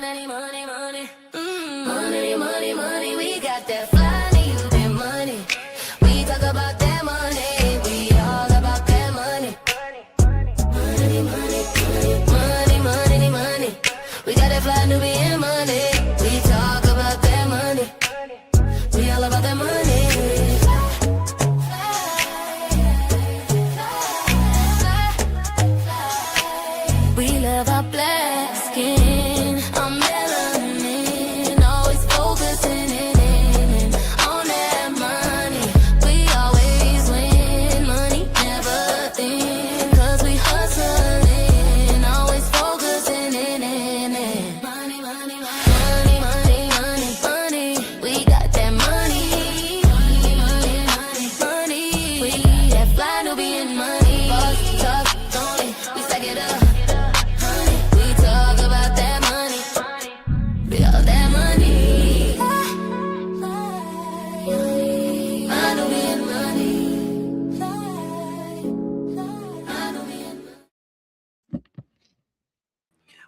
Money, money, money. Money, money, money. We got that fly, you that money. We talk about that money. We all about that money. Money, money, money. Money, money, money. We got that fly, Nubian money. We talk about that money. We all about that money. We love our black skin, our melanin, always focusing in on that money. We always win, money never thin, 'cause we hustling, always focusing in money, money, money, money, money, money. We got that money, money, money, money, money. We that fly Nubian money, boss talk, don't we stack it up.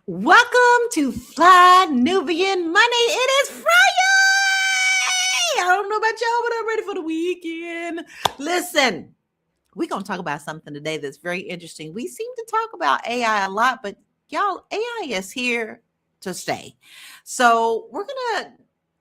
Welcome to Fly Nubian Money. It is Friday. I don't know about y'all, but I'm ready for the weekend. Listen, we're going to talk about something today that's very interesting. We seem to talk about AI a lot, but y'all, AI is here to stay. So we're going to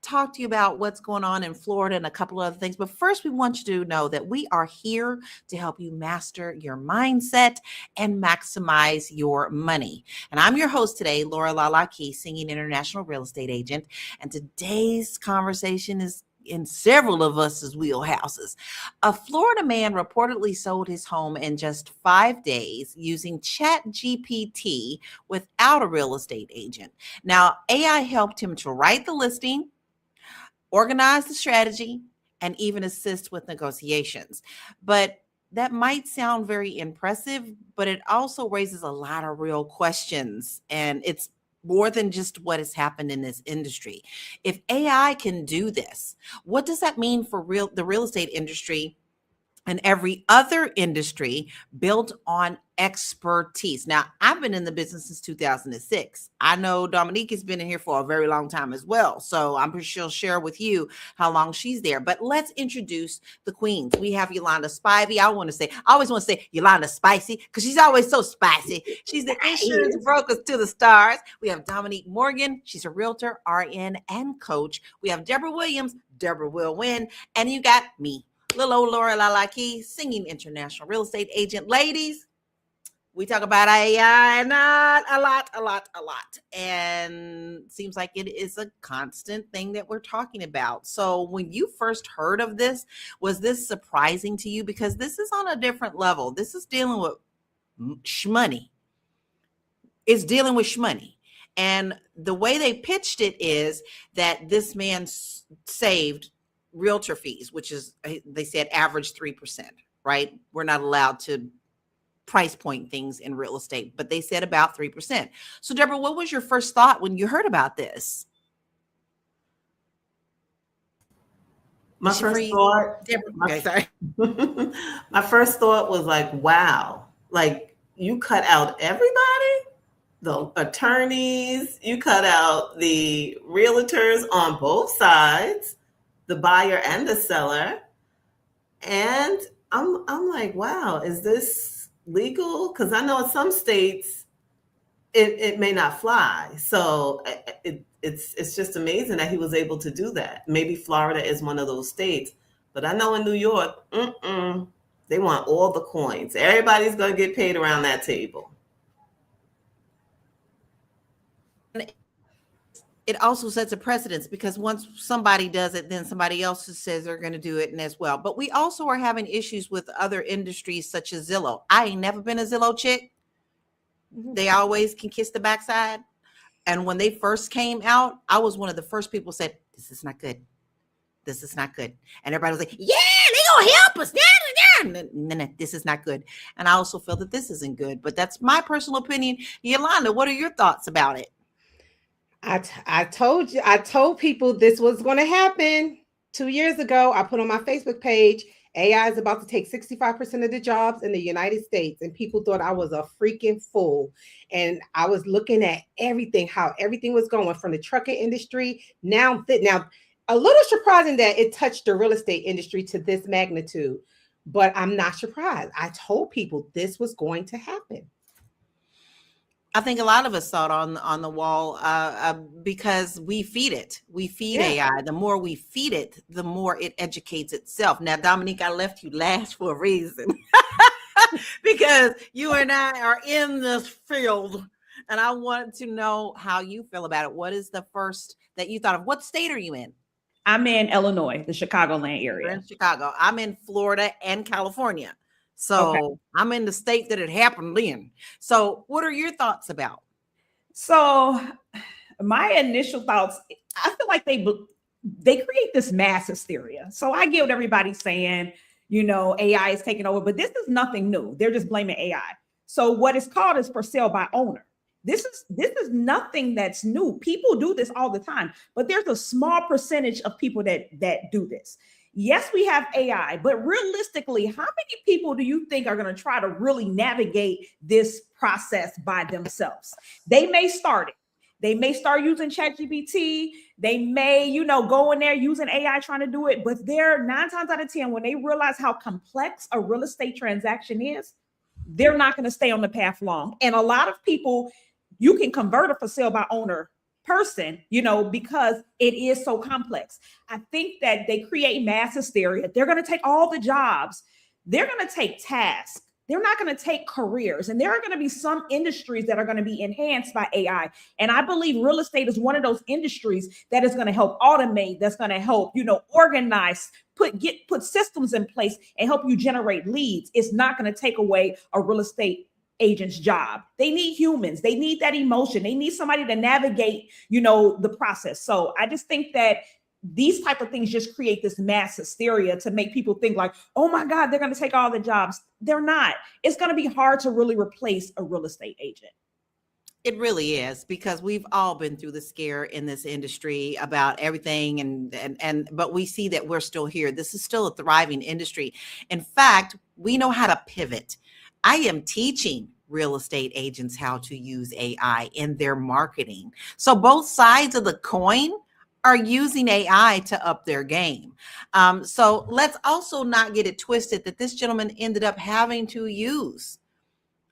talk to you about what's going on in Florida and a couple of other things. But first, we want you to know that we are here to help you master your mindset and maximize your money. And I'm your host today, Laura Lalaki, singing international real estate agent. And today's conversation is in several of us' wheelhouses. A Florida man reportedly sold his home in just 5 days using ChatGPT without a real estate agent. Now, AI helped him to write the listing, organize the strategy, and even assist with negotiations. But that might sound very impressive, but it also raises a lot of real questions. And it's more than just what has happened in this industry. If AI can do this, what does that mean for the real estate industry and every other industry built on expertise? Now, I've been in the business since 2006. I know Dominique has been in here for a very long time as well. So I'm pretty sure she'll share with you how long she's there. But let's introduce the queens. We have Yolanda Spivey. I always want to say Yolanda Spicy because she's always so spicy. She's the insurance broker to the stars. We have Dominique Morgan. She's a realtor, RN, and coach. We have Deborah Williams. Deborah will win. And you got me, little old Laura Lalaki, singing international real estate agent. Ladies, we talk about AI not a lot. And it seems like it is a constant thing that we're talking about. So when you first heard of this, was this surprising to you? Because this is on a different level. This is dealing with shmoney. It's dealing with shmoney. And the way they pitched it is that this man saved realtor fees, which is, they said, average 3%, right? We're not allowed to price point things in real estate, but they said about 3%. So Deborah, what was your first thought when you heard about this? My first thought was like, wow, like you cut out everybody, the attorneys, you cut out the realtors on both sides, the buyer and the seller. And I'm like, wow, is this legal? Because I know in some states it may not fly. So it's just amazing that he was able to do that. Maybe Florida is one of those states, but I know in New York, they want all the coins. Everybody's going to get paid around that table. It also sets a precedence because once somebody does it, then somebody else says they're going to do it and as well. But we also are having issues with other industries such as Zillow. I ain't never been a Zillow chick. They always can kiss the backside. And when they first came out, I was one of the first people said, this is not good. This is not good. And everybody was like, yeah, they gonna help us. No, this is not good. And I also feel that this isn't good, but that's my personal opinion. Yolanda, what are your thoughts about it? I told people this was going to happen 2 years ago. I put on my Facebook page, AI is about to take 65% of the jobs in the United States. And people thought I was a freaking fool. And I was looking at everything, how everything was going from the trucking industry. Now, a little surprising that it touched the real estate industry to this magnitude, but I'm not surprised. I told people this was going to happen. I think a lot of us saw it on the wall because we feed it. We feed AI. The more we feed it, the more it educates itself. Now, Dominique, I left you last for a reason because you and I are in this field, and I want to know how you feel about it. What is the first that you thought of? What state are you in? I'm in Illinois, the Chicagoland You're area. in Chicago. I'm in Florida and California. So I'm in the state that it happened in. So what are your thoughts about? So my initial thoughts, I feel like they create this mass hysteria. So I get what everybody's saying, AI is taking over, but this is nothing new. They're just blaming AI. So what it's called is for sale by owner. This is nothing that's new. People do this all the time, but there's a small percentage of people that do this. Yes, we have AI, but realistically, how many people do you think are going to try to really navigate this process by themselves? They may start it. They may start using ChatGPT. They may, go in there using AI trying to do it. But they're 9 times out of 10, when they realize how complex a real estate transaction is, they're not going to stay on the path long. And a lot of people, you can convert a for sale by owner person, because it is so complex. I think that they create mass hysteria. They're going to take all the jobs. They're going to take tasks. They're not going to take careers. And there are going to be some industries that are going to be enhanced by AI. And I believe real estate is one of those industries that is going to help automate, that's going to help, organize, put systems in place and help you generate leads. It's not going to take away a real estate agent's job. They need humans. They need that emotion. They need somebody to navigate, the process. So I just think that these type of things just create this mass hysteria to make people think like, oh my God, they're going to take all the jobs. They're not. It's going to be hard to really replace a real estate agent. It really is, because we've all been through the scare in this industry about everything. But we see that we're still here. This is still a thriving industry. In fact, we know how to pivot. I am teaching real estate agents how to use AI in their marketing. So both sides of the coin are using AI to up their game. So let's also not get it twisted that this gentleman ended up having to use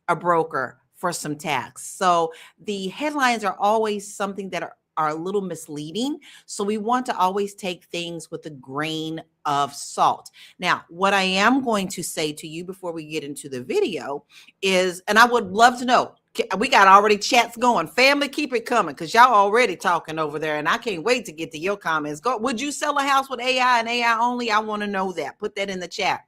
a broker for some tasks. So the headlines are always something that are a little misleading. So we want to always take things with a grain of salt. Now, what I am going to say to you before we get into the video is, and I would love to know, we got already chats going. Family, keep it coming, because y'all already talking over there, and I can't wait to get to your comments. Would you sell a house with AI and AI only? I want to know that. Put that in the chat.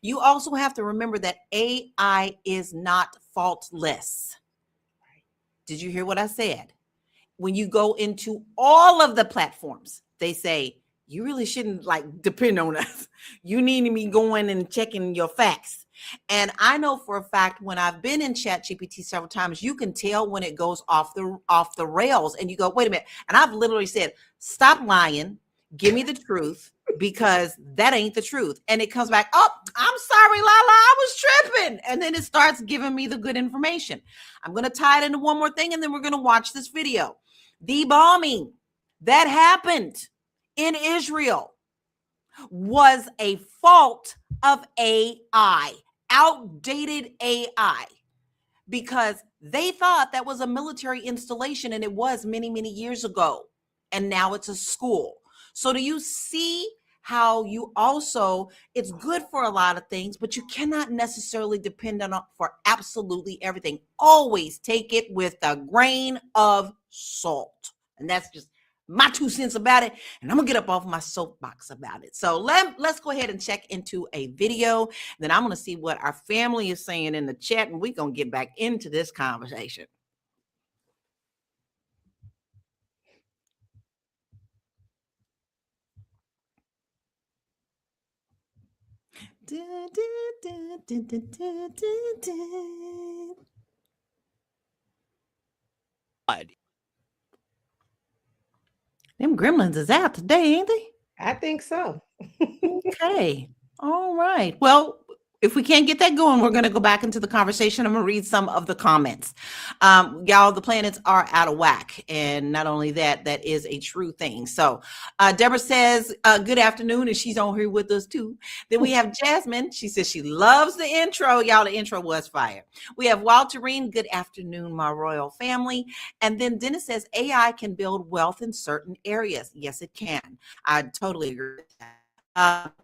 You also have to remember that AI is not faultless. Did you hear what I said? When you go into all of the platforms, they say, you really shouldn't depend on us. You need to be going and checking your facts. And I know for a fact, when I've been in ChatGPT several times, you can tell when it goes off the rails, and you go, wait a minute. And I've literally said, stop lying. Give me the truth, because that ain't the truth. And it comes back, oh, I'm sorry, Lala, I was tripping. And then it starts giving me the good information. I'm going to tie it into one more thing, and then we're going to watch this video. The bombing that happened in Israel was a fault of AI, outdated AI, because they thought that was a military installation, and it was many, many years ago. And now it's a school. So do you see how you also, it's good for a lot of things, but you cannot necessarily depend on it for absolutely everything. Always take it with a grain of salt. And that's just my 2 cents about it. And I'm gonna get up off my soapbox about it. So let's go ahead and check into a video. Then I'm gonna see what our family is saying in the chat, and we're gonna get back into this conversation. Them gremlins is out today, ain't they? I think so. Okay. All right. Well, if we can't get that going, we're going to go back into the conversation. I'm going to read some of the comments. Y'all, the planets are out of whack. And not only that, that is a true thing. So Deborah says, good afternoon. And she's on here with us too. Then we have Jasmine. She says she loves the intro. Y'all, the intro was fire. We have Walterine. Good afternoon, my royal family. And then Dennis says AI can build wealth in certain areas. Yes, it can. I totally agree with that.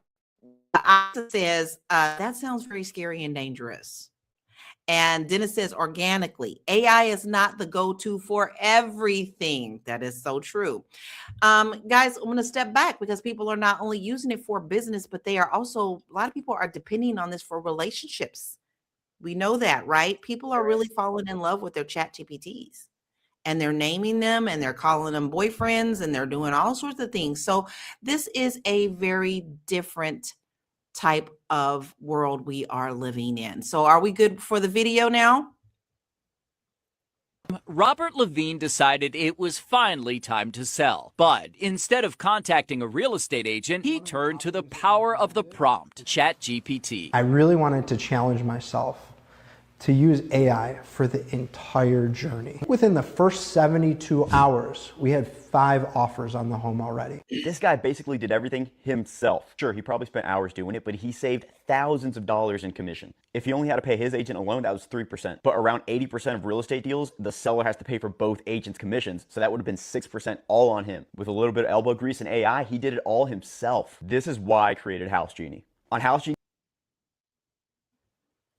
Asa says, that sounds very scary and dangerous. And Dennis says, organically, AI is not the go-to for everything. That is so true. Guys, I'm going to step back because people are not only using it for business, but they are also, a lot of people are depending on this for relationships. We know that, right? People are really falling in love with their ChatGPTs. And they're naming them and they're calling them boyfriends and they're doing all sorts of things. So this is a very different type of world we are living in. So are we good for the video now? Robert Levine decided it was finally time to sell. But instead of contacting a real estate agent, he turned to the power of the prompt, ChatGPT. I really wanted to challenge myself to use AI for the entire journey. Within the first 72 hours, we had 5 offers on the home already. This guy basically did everything himself. Sure, he probably spent hours doing it, but he saved thousands of dollars in commission. If he only had to pay his agent alone, that was 3%. But around 80% of real estate deals, the seller has to pay for both agents' commissions, so that would have been 6% all on him. With a little bit of elbow grease and AI, he did it all himself. This is why I created House Genie. On House Genie,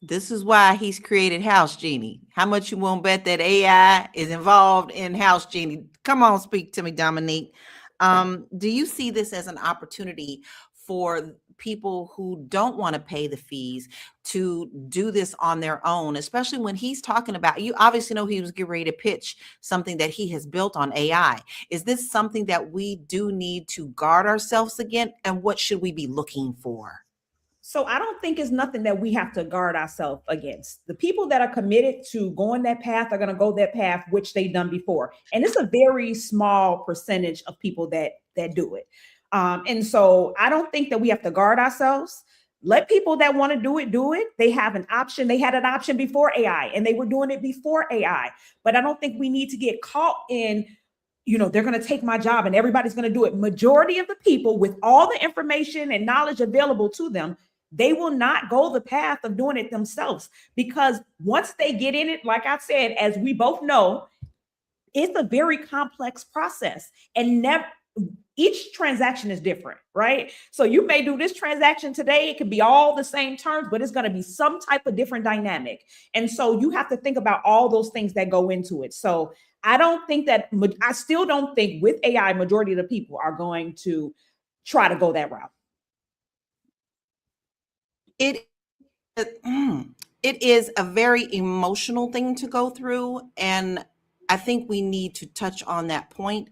This is why he's created House Genie. How much you won't bet that AI is involved in House Genie? Come on, speak to me, Dominique. Do you see this as an opportunity for people who don't want to pay the fees to do this on their own, especially when he's talking about, you obviously know he was getting ready to pitch something that he has built on AI. Is this something that we do need to guard ourselves against? And what should we be looking for? So I don't think it's nothing that we have to guard ourselves against. The people that are committed to going that path are going to go that path, which they've done before. And it's a very small percentage of people that do it. And so I don't think that we have to guard ourselves. Let people that want to do it, do it. They have an option. They had an option before AI and they were doing it before AI. But I don't think we need to get caught in, they're going to take my job and everybody's going to do it. Majority of the people with all the information and knowledge available to them, they will not go the path of doing it themselves, because once they get in it, like I said, as we both know, it's a very complex process, and each transaction is different, right? So you may do this transaction today. It could be all the same terms, but it's going to be some type of different dynamic. And so you have to think about all those things that go into it. So I still don't think with AI, majority of the people are going to try to go that route. It is a very emotional thing to go through. And I think we need to touch on that point.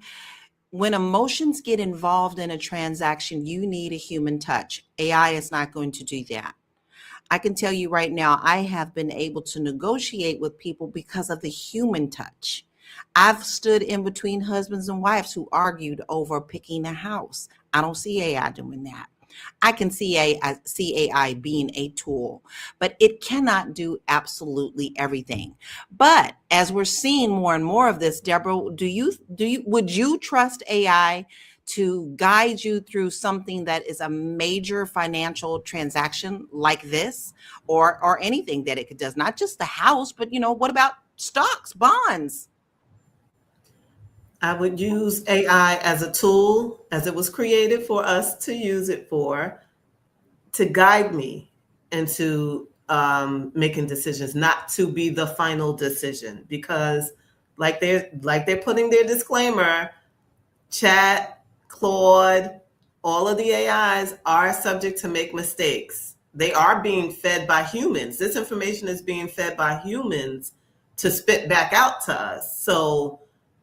When emotions get involved in a transaction, you need a human touch. AI is not going to do that. I can tell you right now, I have been able to negotiate with people because of the human touch. I've stood in between husbands and wives who argued over picking a house. I don't see AI doing that. I can see AI being a tool, but it cannot do absolutely everything. But as we're seeing more and more of this, Deborah, would you trust AI to guide you through something that is a major financial transaction like this, or anything that it does? Not just the house, but what about stocks, bonds? I would use AI as a tool, as it was created for us to use it for, to guide me into making decisions, not to be the final decision. Because like they're putting their disclaimer, Chat, Claude, all of the AIs are subject to make mistakes. They are being fed by humans. This information is being fed by humans to spit back out to us. So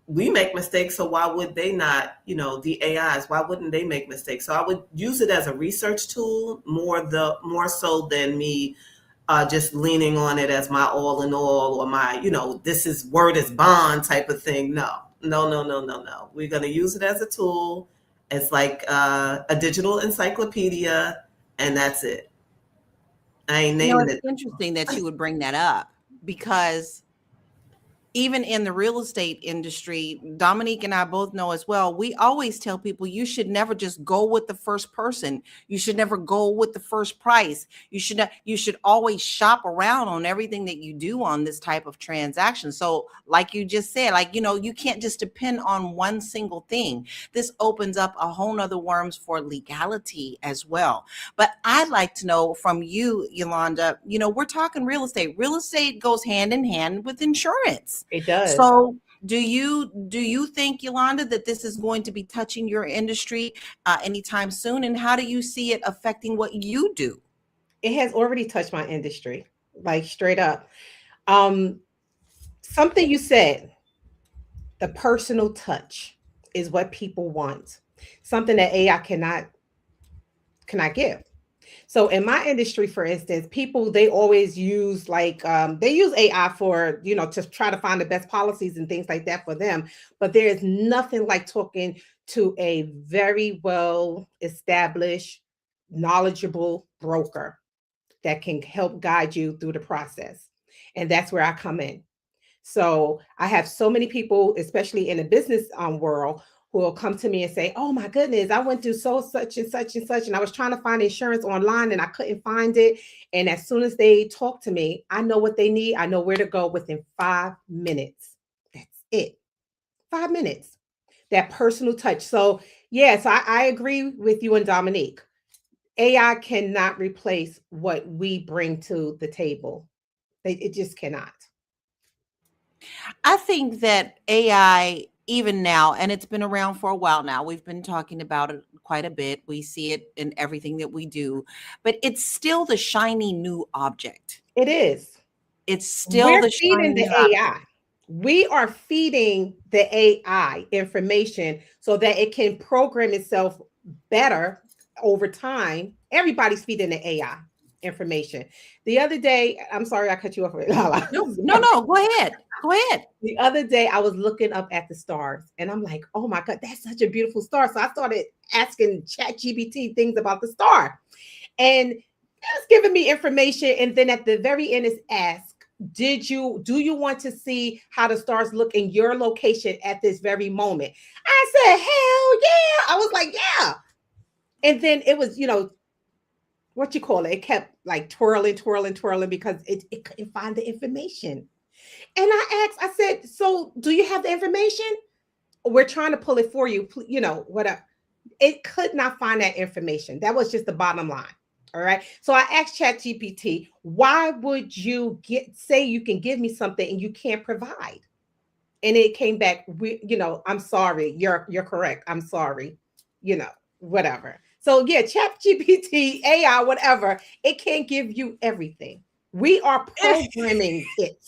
we make mistakes, so why would they not, the AIs, why wouldn't they make mistakes? So I would use it as a research tool more so than me just leaning on it as my all in all, or my, this is word is bond type of thing. No. We're going to use it as a tool. It's like a digital encyclopedia, and that's it. I ain't You know, naming it's it. interesting that you would bring that up because even in the real estate industry, Dominique and I both know as well, we always tell people you should never just go with the first person. You should never go with the first price. You should always shop around on everything that you do on this type of transaction. So like you just said, like, you know, you can't just depend on one single thing. This opens up a whole nother worms for legality as well. But I'd like to know from you, Yolanda, you know, we're talking real estate. Real estate goes hand in hand with insurance. It does. So do you think, Yolanda, that this is going to be touching your industry anytime soon? And how do you see it affecting what you do? It has already touched my industry, like straight up. Something you said, the personal touch is what people want. Something that AI cannot give. So in my industry, for instance, people, they always use they use AI for, you know, to try to find the best policies and things like that for them. But there is nothing like talking to a very well established, knowledgeable broker that can help guide you through the process. And that's where I come in. So I have so many people, especially in the business world, who will come to me and say, "Oh my goodness, I went through so such and such and such, and I was trying to find insurance online and I couldn't find it." And as soon as they talk to me, I know what they need. I know where to go within 5 minutes. That's it. 5 minutes. That personal touch. So yes, I agree with you and Dominique. AI cannot replace what we bring to the table. It just cannot. I think that AI, even now, and it's been around for a while now, we've been talking about it quite a bit. We see it in everything that we do, but it's still the shiny new object. It is. It's still We're the feeding shiny the new object. AI. We are feeding the AI information so that it can program itself better over time. Everybody's feeding the AI information. The other day, I'm sorry I cut you off. Lala. No, go ahead. Go ahead. The other day, I was looking up at the stars and I'm like, oh my God, that's such a beautiful star. So I started asking ChatGPT things about the star. And it's giving me information. And then at the very end is ask, do you want to see how the stars look in your location at this very moment? I said, hell yeah. I was like, yeah. And then it was, you know, what you call it? It kept like twirling because it couldn't find the information. And I asked, I said, so do you have the information? We're trying to pull it for you, you know, whatever. It could not find that information. That was just the bottom line. All right. So I asked ChatGPT, why would you say you can give me something and you can't provide? And it came back, you know, I'm sorry. You're correct. I'm sorry. You know, whatever. So yeah, ChatGPT, AI, whatever, it can't give you everything. We are programming it.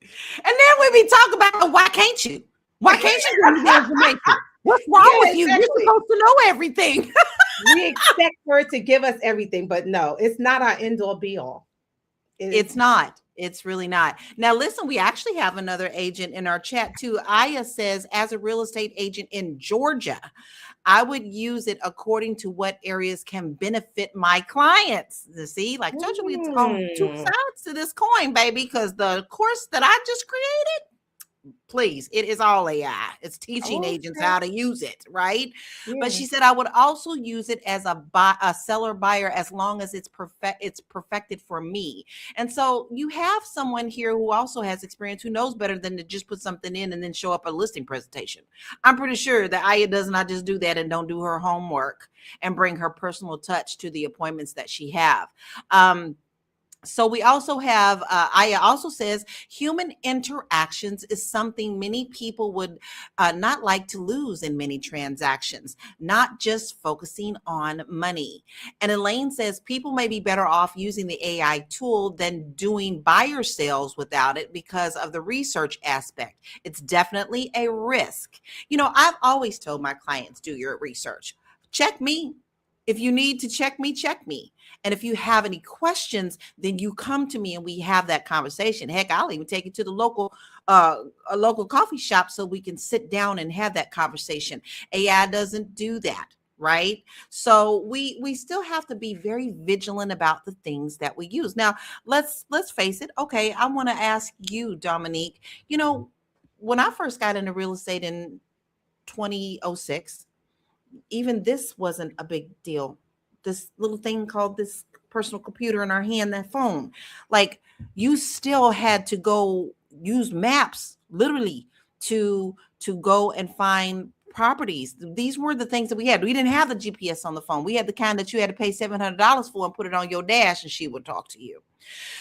And then we be talking about why can't you? Why can't you give me the information? What's wrong with you? Exactly. You're supposed to know everything. We expect her to give us everything, but no, it's not our end all be all. It's not. It's really not. Now, listen, we actually have another agent in our chat too. Aya says, as a real estate agent in Georgia, I would use it according to what areas can benefit my clients. You see, like, don't you, it's on two sides to this coin, baby, because the course that I just created, please, it is all AI. It's teaching agents how to use it, right? Yeah. But she said I would also use it as a seller buyer as long as it's perfected for me. And so you have someone here who also has experience, who knows better than to just put something in and then show up a listing presentation. I'm pretty sure that Aya does not just do that and don't do her homework and bring her personal touch to the appointments that she have. So we also have, Aya also says, human interactions is something many people would not like to lose in many transactions, not just focusing on money. And Elaine says, people may be better off using the AI tool than doing buyer sales without it because of the research aspect. It's definitely a risk. You know, I've always told my clients, do your research. Check me. If you need to check me, check me. And if you have any questions, then you come to me and we have that conversation. Heck, I'll even take you to the a local coffee shop so we can sit down and have that conversation. AI doesn't do that, right? So we still have to be very vigilant about the things that we use. Now, let's face it. Okay, I want to ask you, Dominique, you know, when I first got into real estate in 2006, even this wasn't a big deal. This little thing called this personal computer in our hand, that phone, like, you still had to go use maps literally to go and find properties. These were the things that we had. We didn't have the GPS on the phone. We had the kind that you had to pay $700 for and put it on your dash and she would talk to you.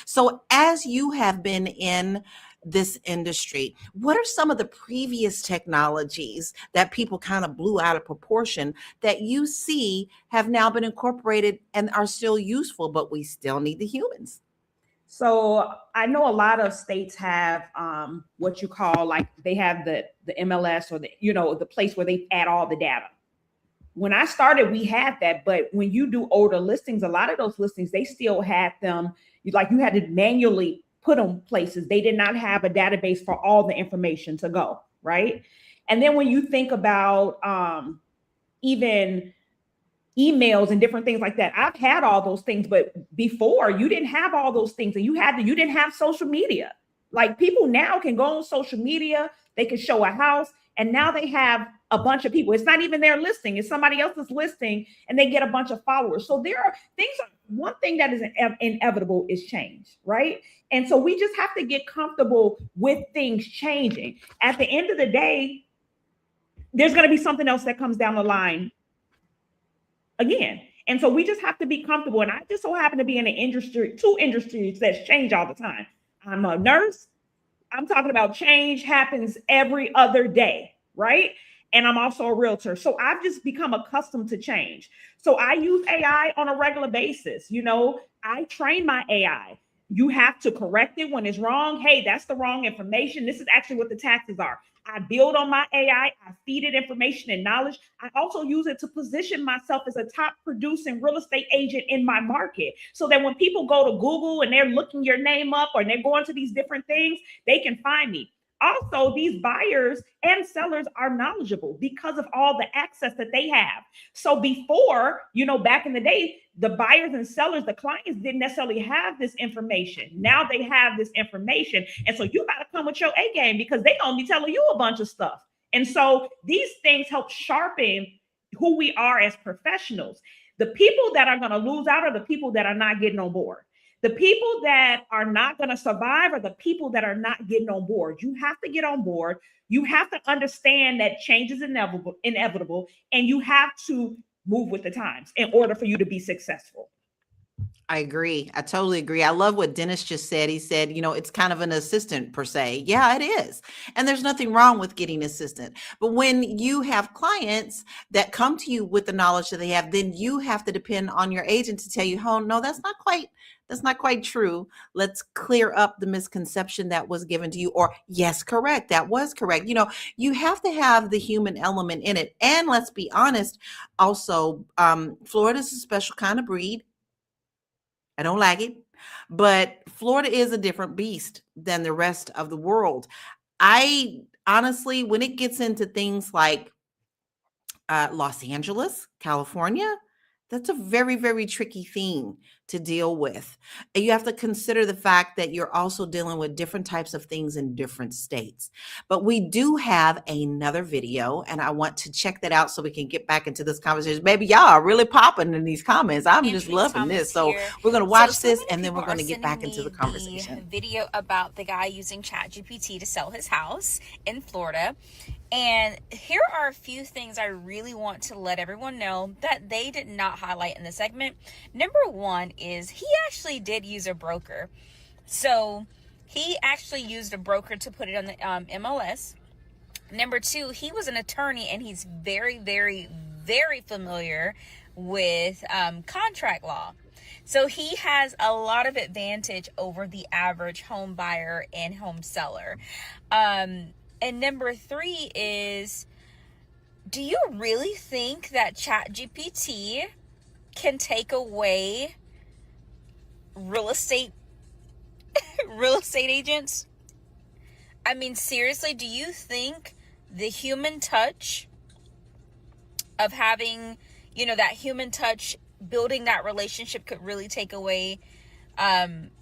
So as you have been in this industry, what are some of the previous technologies that people kind of blew out of proportion that you see have now been incorporated and are still useful, but we still need the humans? So I know a lot of states have what you call, like, they have the MLS, or the, you know, the place where they add all the data. When I started, we had that, but when you do older listings, a lot of those listings, they still had them, like, you had to manually put them places. They did not have a database for all the information to go, right? And then when you think about even emails and different things like that, I've had all those things, but before, you didn't have all those things, and you didn't have social media. Like, people now can go on social media, they can show a house, and now they have a bunch of people. It's not even their listing, it's somebody else's listing, and they get a bunch of followers. So there are things. One thing that is inevitable is change, right? And so we just have to get comfortable with things changing. At the end of the day, there's going to be something else that comes down the line again. And so we just have to be comfortable. And I just so happen to be in an industry, two industries that change all the time. I'm a nurse. I'm talking about change happens every other day, right? And I'm also a realtor. So I've just become accustomed to change. So I use AI on a regular basis. You know, I train my AI. You have to correct it when it's wrong. Hey, that's the wrong information. This is actually what the taxes are. I build on my AI. I feed it information and knowledge. I also use it to position myself as a top producing real estate agent in my market, so that when people go to Google and they're looking your name up, or they're going to these different things, they can find me. Also, these buyers and sellers are knowledgeable because of all the access that they have. So before, you know, back in the day, the buyers and sellers, the clients didn't necessarily have this information. Now they have this information. And so you got to come with your A game, because they don't be telling you a bunch of stuff. And so these things help sharpen who we are as professionals. The people that are going to lose out are the people that are not getting on board. The people that are not going to survive are the people that are not getting on board. You have to get on board. You have to understand that change is inevitable, and you have to move with the times in order for you to be successful. I agree. I totally agree. I love what Dennis just said. He said, you know, it's kind of an assistant per se. Yeah, it is. And there's nothing wrong with getting an assistant. But when you have clients that come to you with the knowledge that they have, then you have to depend on your agent to tell you, oh, no, that's not quite true. Let's clear up the misconception that was given to you. Or, yes, correct. That was correct. You know, you have to have the human element in it. And let's be honest, also, Florida's a special kind of breed. I don't like it, but Florida is a different beast than the rest of the world. I honestly, when it gets into things like Los Angeles, California, that's a very, very tricky thing to deal with. And you have to consider the fact that you're also dealing with different types of things in different states. But we do have another video, and I want to check that out so we can get back into this conversation. Baby, y'all are really popping in these comments. I'm just loving this. So we're going to watch this, and then we're going to get back into the conversation. Video about the guy using ChatGPT to sell his house in Florida. And here are a few things I really want to let everyone know that they did not highlight in the segment. Number one is he actually did use a broker. So he actually used a broker to put it on the MLS. Number two, he was an attorney, and he's very, very, very familiar with contract law. So he has a lot of advantage over the average home buyer and home seller. And number three is, do you really think that ChatGPT can take away real estate agents? I mean, seriously, do you think the human touch of having, that human touch, building that relationship could really take away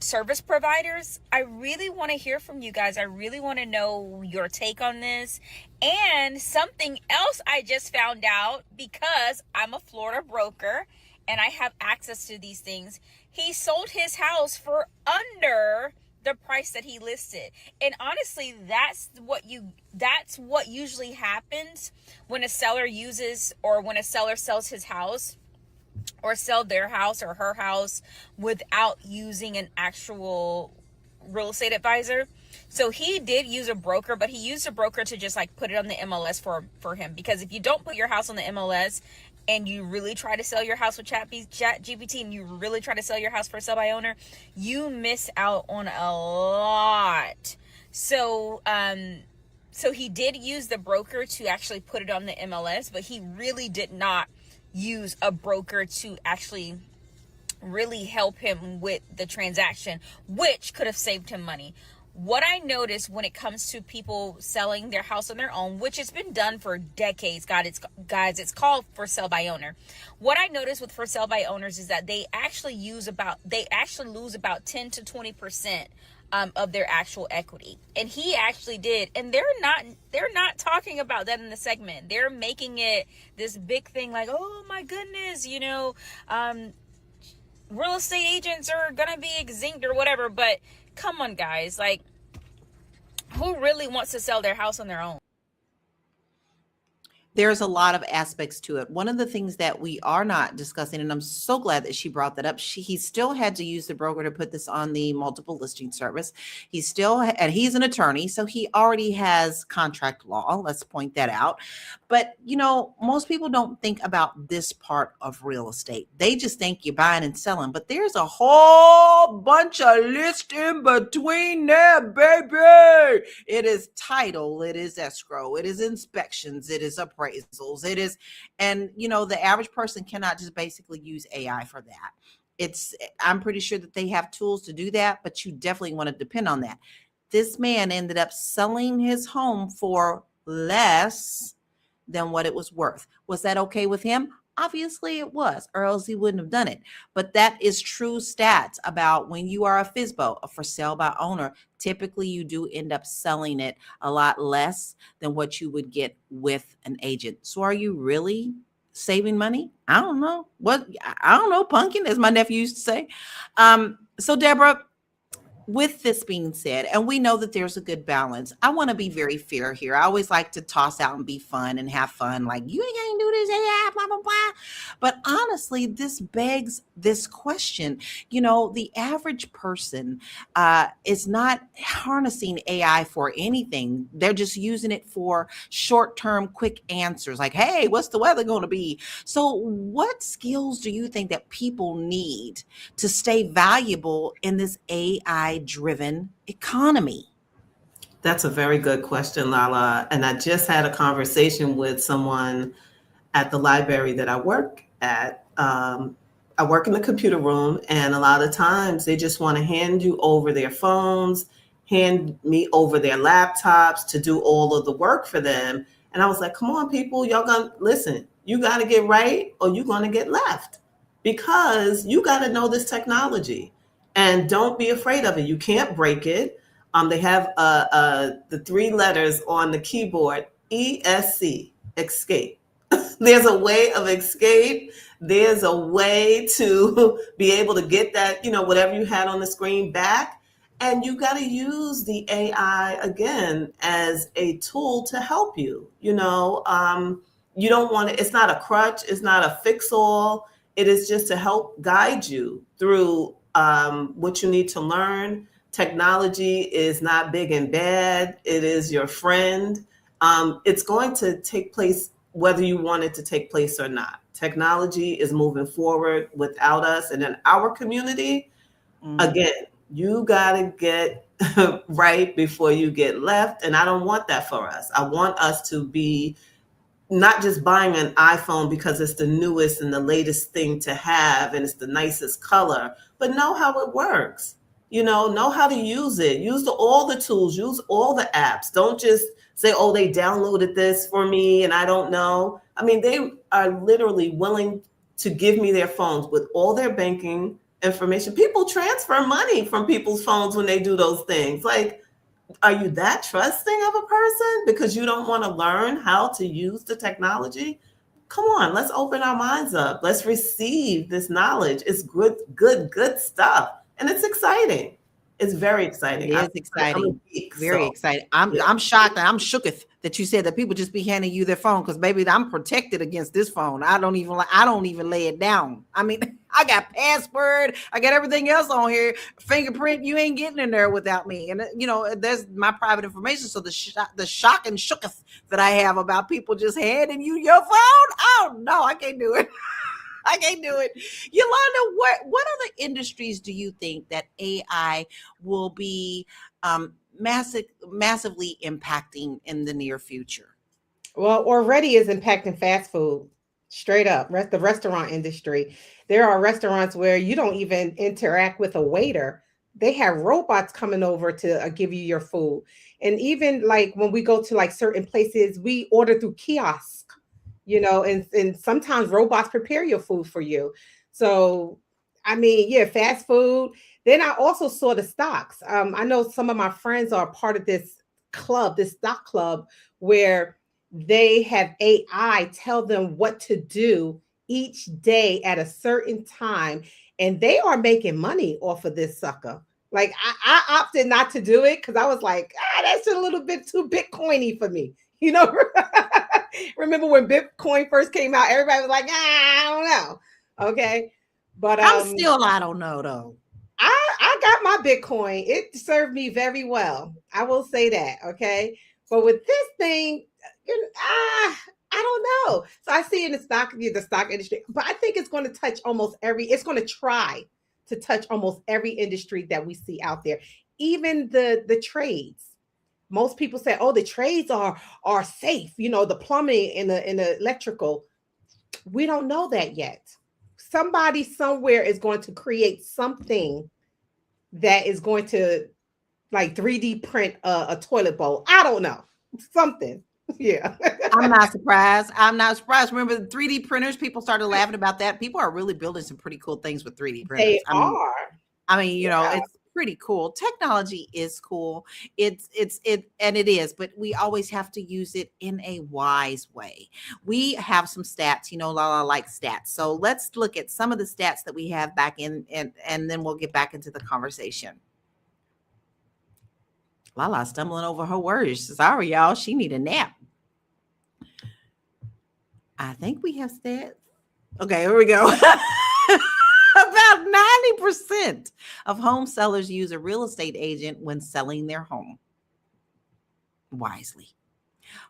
service providers. I really want to hear from you guys. I really want to know your take on this. And something else I just found out, because I'm a Florida broker and I have access to these things, he sold his house for under the price that he listed. And honestly, that's what usually happens when a seller sells his house, or sell their house or her house without using an actual real estate advisor. So he did use a broker, but he used a broker to just like put it on the MLS for him. Because if you don't put your house on the MLS and you really try to sell your house with ChatGPT, and you really try to sell your house for sell by owner, you miss out on a lot. So he did use the broker to actually put it on the MLS, but he really did not use a broker to actually really help him with the transaction, which could have saved him money. What I noticed when it comes to people selling their house on their own, which has been done for decades, it's called for sale by owner. What I noticed with for sale by owners is that they actually lose about 10 to 20% of their actual equity. And he actually did. And they're not talking about that in the segment. They're making it this big thing, like, oh my goodness, real estate agents are gonna be extinct or whatever. But come on, guys, like, who really wants to sell their house on their own? There's a lot of aspects to it. One of the things that we are not discussing, and I'm so glad that she brought that up, he still had to use the broker to put this on the multiple listing service. And he's an attorney, so he already has contract law. Let's point that out. But, most people don't think about this part of real estate. They just think you're buying and selling, but there's a whole bunch of list in between there, baby. It is title, it is escrow, it is inspections, it is appraisals, it is, and the average person cannot just basically use AI for that. I'm pretty sure that they have tools to do that, but you definitely want to depend on that. This man ended up selling his home for less than what it was worth. Was that okay with him? Obviously it was, or else he wouldn't have done it. But that is true stats about when you are a FSBO, a for sale by owner. Typically, you do end up selling it a lot less than what you would get with an agent. So are you really saving money? I don't know. Pumpkin, as my nephew used to say. So Deborah, with this being said, and we know that there's a good balance, I want to be very fair here. I always like to toss out and be fun and have fun. Like, you ain't gonna do this, AI, blah, blah, blah. But honestly, this begs this question. The average person is not harnessing AI for anything. They're just using it for short-term, quick answers. Like, hey, what's the weather going to be? So what skills do you think that people need to stay valuable in this AI-driven economy? That's a very good question, Lala. And I just had a conversation with someone at the library that I work at. I work in the computer room, and a lot of times they just want to hand you over their phones, hand me over their laptops to do all of the work for them. And I was like, come on, people, y'all gonna listen. You got to get right or you're going to get left, because you got to know this technology. And don't be afraid of it. You can't break it. They have the 3 letters on the keyboard, ESC, escape. There's a way of escape. There's a way to be able to get that, whatever you had on the screen back. And you got to use the AI again as a tool to help you. You don't want to, it's not a crutch. It's not a fix all. It is just to help guide you through what you need to learn. Technology is not big and bad. It is your friend. It's going to take place whether you want it to take place or not. Technology is moving forward without us. And in our community, again, you got to get right before you get left. And I don't want that for us. I want us to be not just buying an iPhone because it's the newest and the latest thing to have and it's the nicest color, but know how it works. Know how to use it. Use all the tools, use all the apps. Don't just say, oh, they downloaded this for me and I don't know. I mean, they are literally willing to give me their phones with all their banking information. People transfer money from people's phones when they do those things. Like, are you that trusting of a person because you don't want to learn how to use the technology? Come on, let's open our minds up. Let's receive this knowledge. It's good stuff. And it's exciting. It's very exciting. It is I'm a exciting. geek, Very so, exciting. yeah. I'm shocked and I'm shooketh that you said that people just be handing you their phone, because baby, I'm protected against this phone. I don't even lay it down. I mean, I got password, I got everything else on here. Fingerprint, you ain't getting in there without me. And there's my private information. So the shock and shooketh that I have about people just handing you your phone. Oh no, I can't do it. I can't do it. Yolanda, what other industries do you think that AI will be massively impacting in the near future? Well, already is impacting fast food, straight up. The restaurant industry. There are restaurants where you don't even interact with a waiter. They have robots coming over to give you your food. And even like when we go to like certain places, we order through kiosks, and sometimes robots prepare your food for you. So, I mean, yeah, fast food. Then I also saw the stocks. I know some of my friends are part of this club, this stock club, where they have AI tell them what to do each day at a certain time, and they are making money off of this sucker. Like I opted not to do it because I was like, that's a little bit too Bitcoiny for me. Remember when Bitcoin first came out, everybody was like, I don't know. Okay. But I don't know though. I got my Bitcoin. It served me very well. I will say that. Okay. But with this thing, I don't know. So I see in the stock industry, but I think it's going to touch it's going to try to touch almost every industry that we see out there, even the trades. Most people say, oh, the trades are safe, the plumbing and the electrical. We don't know that yet. Somebody somewhere is going to create something that is going to like 3D print a toilet bowl. I don't know. Something. Yeah. I'm not surprised. Remember the 3D printers? People started laughing about that. People are really building some pretty cool things with 3D printers. They are. I mean, it's pretty cool. Technology is cool. It is, but we always have to use it in a wise way. We have some stats, Lala likes stats. So let's look at some of the stats that we have back in, and then we'll get back into the conversation. Lala stumbling over her words. Sorry, y'all. She need a nap. I think we have stats. Okay, here we go. About 90% of home sellers use a real estate agent when selling their home wisely.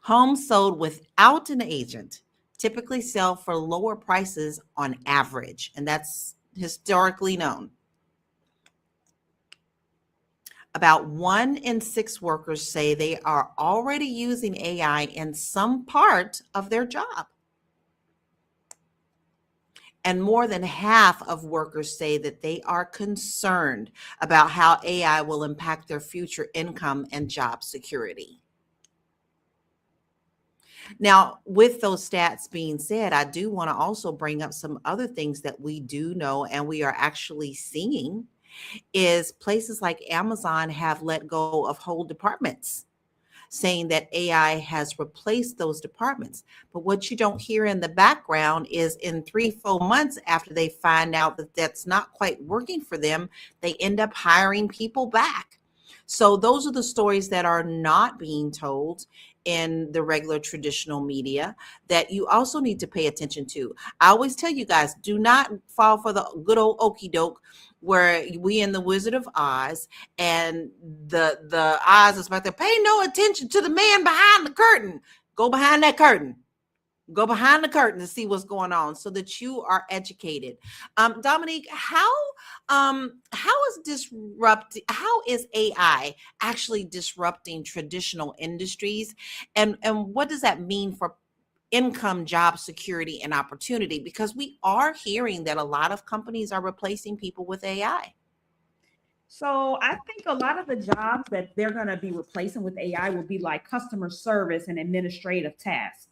Homes sold without an agent typically sell for lower prices on average, and that's historically known. About 1 in 6 workers say they are already using AI in some part of their job. And more than half of workers say that they are concerned about how AI will impact their future income and job security. Now, with those stats being said, I do want to also bring up some other things that we do know and we are actually seeing is places like Amazon have let go of whole departments, saying that AI has replaced those departments. But what you don't hear in the background is in 3-4 months after they find out that that's not quite working for them, they end up hiring people back. So those are the stories that are not being told in the regular traditional media that you also need to pay attention to. I always tell you guys, do not fall for the good old okie doke where we in the Wizard of Oz and the Oz is about to pay no attention to the man behind the curtain. Go behind that curtain. Go behind the curtain to see what's going on so that you are educated. Dominique, how is AI actually disrupting traditional industries? And what does that mean for income, job security, and opportunity? Because we are hearing that a lot of companies are replacing people with AI. So I think a lot of the jobs that they're going to be replacing with AI will be like customer service and administrative tasks.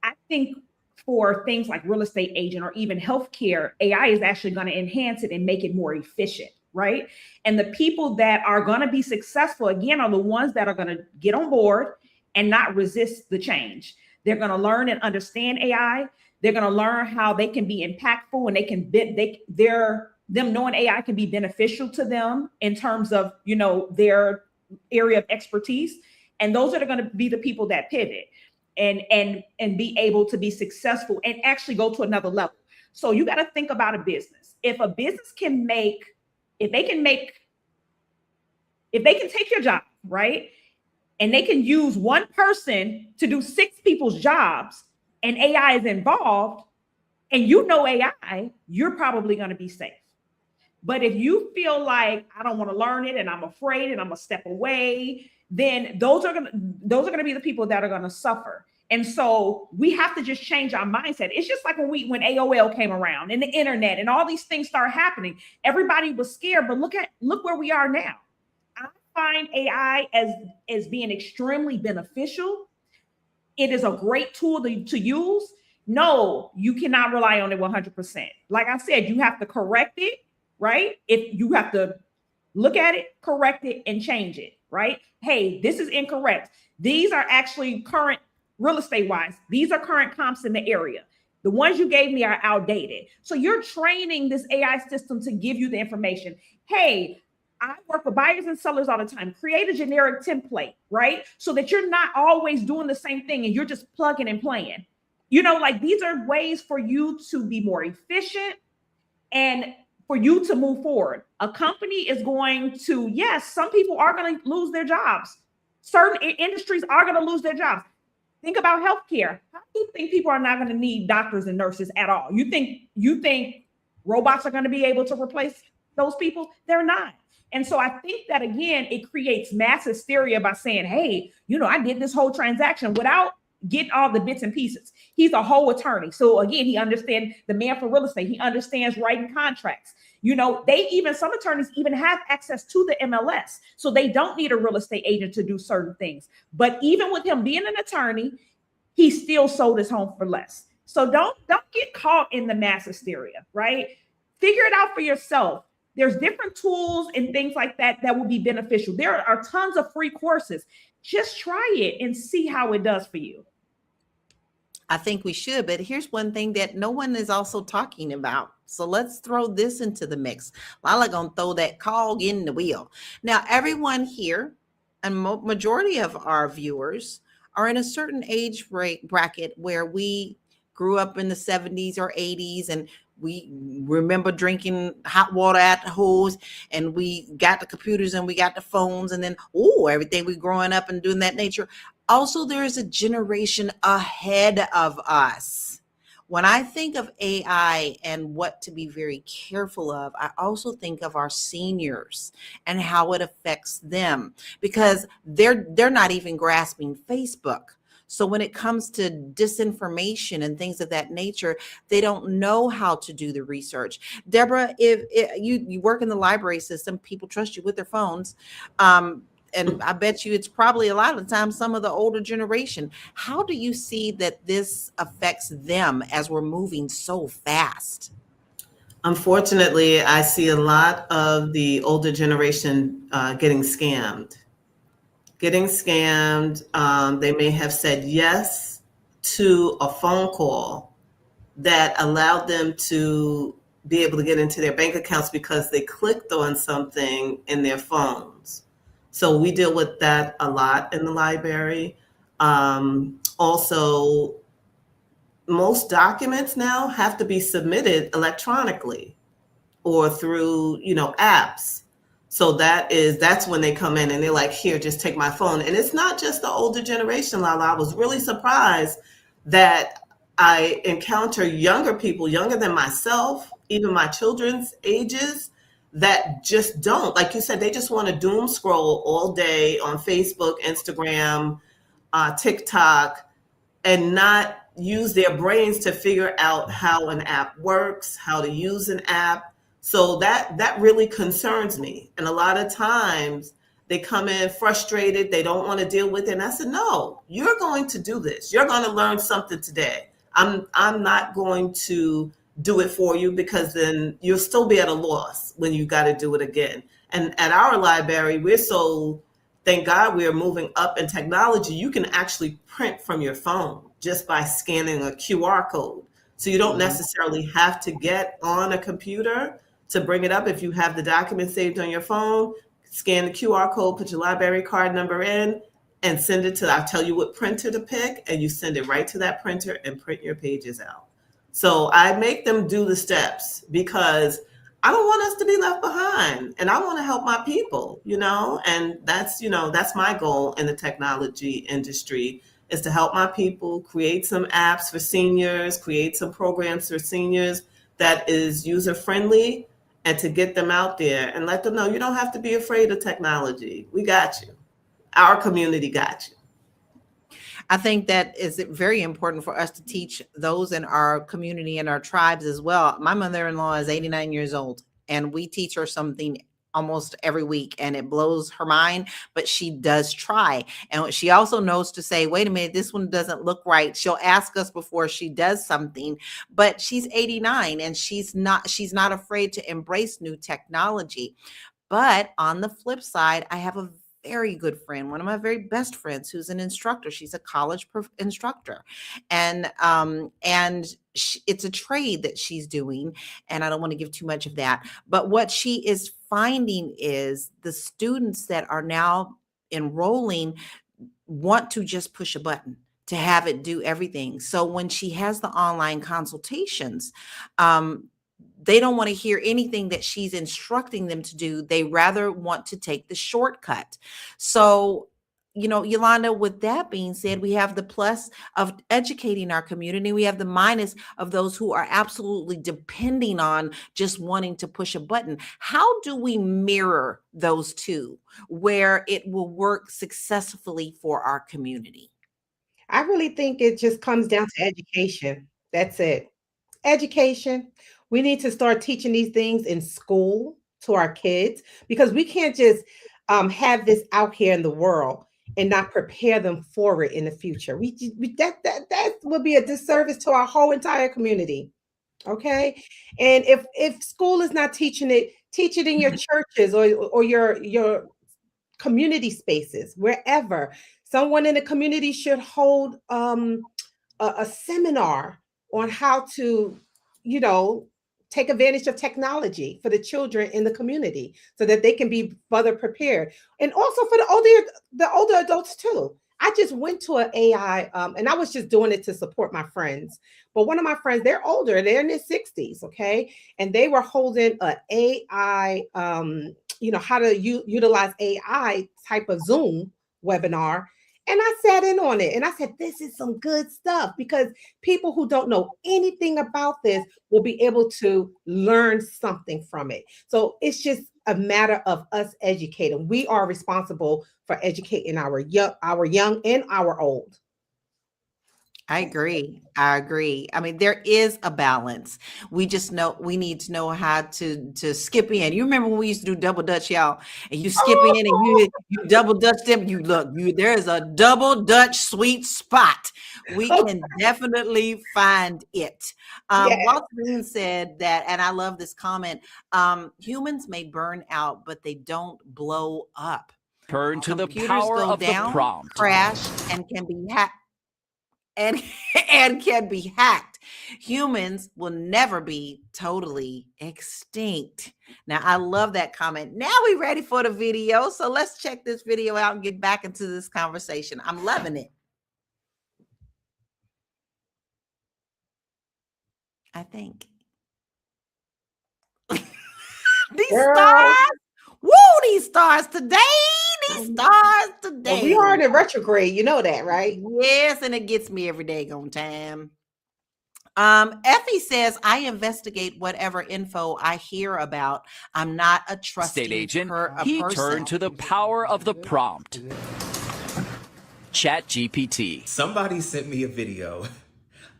I think for things like real estate agent or even healthcare, AI is actually going to enhance it and make it more efficient, right? And the people that are going to be successful, again, are the ones that are going to get on board and not resist the change. They're going to learn and understand AI. They're going to learn how they can be impactful, and them knowing AI can be beneficial to them in terms of, their area of expertise. And those are going to be the people that pivot and be able to be successful and actually go to another level. So you got to think about a business. If a business can take your job, right? And they can use one person to do 6 people's jobs, and AI is involved, and AI, you're probably going to be safe. But if you feel like I don't want to learn it and I'm afraid and I'm gonna step away, then those are gonna be the people that are gonna suffer. And so we have to just change our mindset. It's just like when AOL came around and the internet and all these things started happening. Everybody was scared, but look where we are now. I find AI as being extremely beneficial. It is a great tool to use. No, you cannot rely on it 100%. Like I said, you have to correct it, right? If you have to look at it, correct it, and change it, right? Hey, this is incorrect. These are actually current real estate wise. These are current comps in the area. The ones you gave me are outdated. So you're training this AI system to give you the information. Hey, I work with buyers and sellers all the time. Create a generic template, right? So that you're not always doing the same thing and you're just plugging and playing. These are ways for you to be more efficient and for you to move forward. A company is going to, yes, some people are going to lose their jobs. Certain industries are going to lose their jobs. Think about healthcare. How do you think people are not going to need doctors and nurses at all? You think robots are going to be able to replace those people? They're not. And so I think that, again, it creates mass hysteria by saying, hey, I did this whole transaction without getting all the bits and pieces. He's a whole attorney. So again, he understands the man for real estate. He understands writing contracts. Some attorneys even have access to the MLS. So they don't need a real estate agent to do certain things. But even with him being an attorney, he still sold his home for less. So don't get caught in the mass hysteria, right? Figure it out for yourself. There's different tools and things like that will be beneficial. There are tons of free courses. Just try it and see how it does for you. I think we should, but here's one thing that no one is also talking about. So let's throw this into the mix. Lala gonna throw that cog in the wheel. Now, everyone here, and majority of our viewers, are in a certain age bracket where we grew up in the 70s or 80s, and we remember drinking hot water at the hose, and we got the computers and we got the phones, and then everything we growing up and doing that nature. Also, there is a generation ahead of us. When I think of AI and what to be very careful of, I also think of our seniors and how it affects them, because they're not even grasping Facebook. So when it comes to disinformation and things of that nature, they don't know how to do the research. Deborah, if you work in the library system, people trust you with their phones. And I bet you it's probably a lot of the time some of the older generation. How do you see that this affects them as we're moving so fast? Unfortunately, I see a lot of the older generation getting scammed. They may have said yes to a phone call that allowed them to be able to get into their bank accounts because they clicked on something in their phones. So we deal with that a lot in the library. Also, most documents now have to be submitted electronically or through, apps. So that's when they come in and they're like, here, just take my phone. And it's not just the older generation, Lala. I was really surprised that I encounter younger people, younger than myself, even my children's ages, that just don't. Like you said, they just want to doom scroll all day on Facebook, Instagram, TikTok, and not use their brains to figure out how an app works, how to use an app. So that really concerns me. And a lot of times they come in frustrated. They don't want to deal with it. And I said, no, you're going to do this. You're going to learn something today. I'm not going to do it for you, because then you'll still be at a loss when you got to do it again. And at our library, we're so, thank God we're moving up in technology. You can actually print from your phone just by scanning a QR code. So you don't necessarily have to get on a computer to bring it up. If you have the document saved on your phone, scan the QR code, put your library card number in, and send it to, I'll tell you what printer to pick, and you send it right to that printer and print your pages out. So I make them do the steps, because I don't want us to be left behind, and I want to help my people, and that's my goal in the technology industry, is to help my people create some apps for seniors, create some programs for seniors that is user friendly, and to get them out there and let them know you don't have to be afraid of technology. We got you. Our community got you. I think that is very important for us to teach those in our community and our tribes as well. My mother-in-law is 89 years old, and we teach her something almost every week, and it blows her mind, but she does try. And she also knows to say, wait a minute, this one doesn't look right. She'll ask us before she does something, but she's 89 and she's not afraid to embrace new technology. But on the flip side, I have a very good friend, one of my very best friends, who's an instructor. She's a college instructor, and it's a trade that she's doing, and I don't want to give too much of that. But what she is finding is the students that are now enrolling want to just push a button to have it do everything. So when she has the online consultations, they don't want to hear anything that she's instructing them to do. They rather want to take the shortcut. So, Yolanda, with that being said, we have the plus of educating our community. We have the minus of those who are absolutely depending on just wanting to push a button. How do we mirror those two where it will work successfully for our community? I really think it just comes down to education. That's it. Education. We need to start teaching these things in school to our kids, because we can't just have this out here in the world and not prepare them for it in the future. That would be a disservice to our whole entire community. Okay, and if school is not teaching it, teach it in your churches or your community spaces, wherever. Someone in the community should hold a seminar on how to, take advantage of technology for the children in the community so that they can be further prepared. And also for the older adults too. I just went to an AI, and I was just doing it to support my friends. But one of my friends, they're older, they're in their 60s, okay? And they were holding an AI, how to utilize AI type of Zoom webinar. And I sat in on it and I said, this is some good stuff, because people who don't know anything about this will be able to learn something from it. So it's just a matter of us educating. We are responsible for educating our young and our old. I agree. I mean, there is a balance. We just know we need to know how to skip in. You remember when we used to do double dutch, y'all, and you skip in and you double dutch them. There is a double dutch sweet spot. We can definitely find it. Yes. Walter Green said that, and I love this comment. Humans may burn out, but they don't blow up. Turn to the Computers power go of down, the prompt. crash, and can be hacked. And can be hacked. Humans will never be totally extinct. Now, I love that comment. Now we're ready for the video. So let's check this video out and get back into this conversation. I'm loving it. I think. These stars. Woo, these stars today. These stars today. Well, we are in a retrograde. You know that, right? Yes, and it gets me every day on time. Effie says, I investigate whatever info I hear about. I'm not a trusting State agent, a he person. turned to the power of the prompt. ChatGPT. Somebody sent me a video